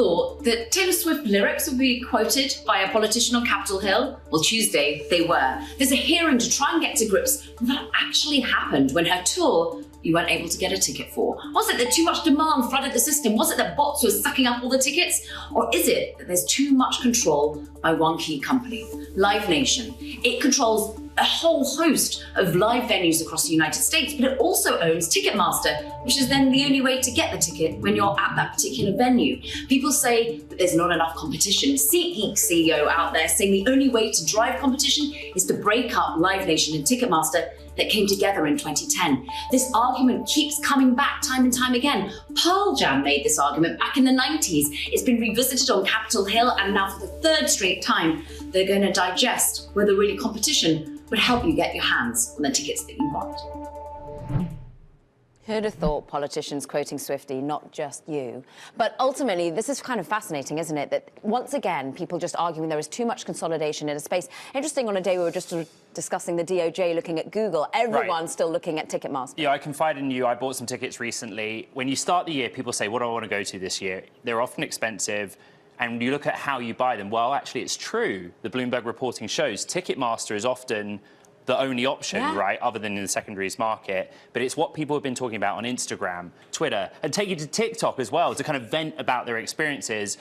thought that Taylor Swift lyrics would be quoted by a politician on Capitol Hill? Well, Tuesday they were. There's a hearing to try and get to grips with what actually happened when her tour you weren't able to get a ticket for. Was it that too much demand flooded the system? Was it that bots were sucking up all the tickets? Or is it that there's too much control by one key company, Live Nation? It controls a whole host of live venues across the United States, but it also owns Ticketmaster, which is then the only way to get the ticket when you're at that particular venue. People say that there's not enough competition. SeatGeek CEO out there saying the only way to drive competition is to break up Live Nation and Ticketmaster that came together in 2010. This argument keeps coming back time and time again. Pearl Jam made this argument back in the 90s. It's been revisited on Capitol Hill, and now for the third straight time, they're going to digest whether really competition would help you get your hands on the tickets that you want. Who'd have thought politicians quoting Swiftie, not just you? But ultimately, this is kind of fascinating, isn't it? That once again, people just arguing there is too much consolidation in a space. Interesting, on a day we were just sort of discussing the DOJ looking at Google, everyone's still looking at Ticketmaster. Yeah, I confide in you. I bought some tickets recently. When you start the year, people say, what do I want to go to this year? They're often expensive. And when you look at how you buy them, well, actually, it's true. The Bloomberg reporting shows Ticketmaster is often the only option, right, other than in the secondaries market. But it's what people have been talking about on Instagram, Twitter, and take it to TikTok as well to kind of vent about their experiences.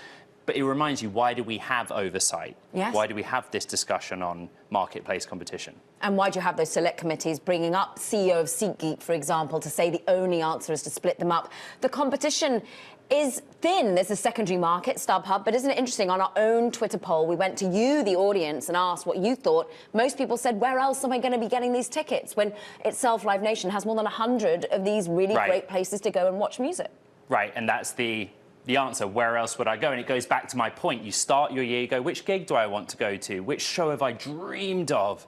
But it reminds you, why do we have oversight? Yes. Why do we have this discussion on marketplace competition? And why do you have those select committees bringing up CEO of SeatGeek, for example, to say the only answer is to split them up? The competition is thin. There's a secondary market, StubHub, but isn't it interesting? On our own Twitter poll, we went to you, the audience, and asked what you thought. Most people said, where else am I going to be getting these tickets? When itself, Live Nation has more than 100 of these really great places to go and watch music. Right, and that's the answer. Where else would I go? And it goes back to my point. You start your year, you go, which gig do I want to go to? Which show have I dreamed of?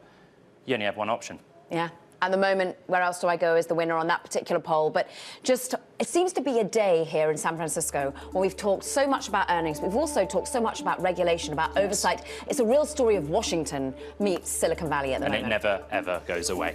You only have one option. Yeah. At the moment, where else do I go is the winner on that particular poll. But just, it seems to be a day here in San Francisco where we've talked so much about earnings. We've also talked so much about regulation, about oversight. It's a real story of Washington meets Silicon Valley at the moment. And it never, ever goes away.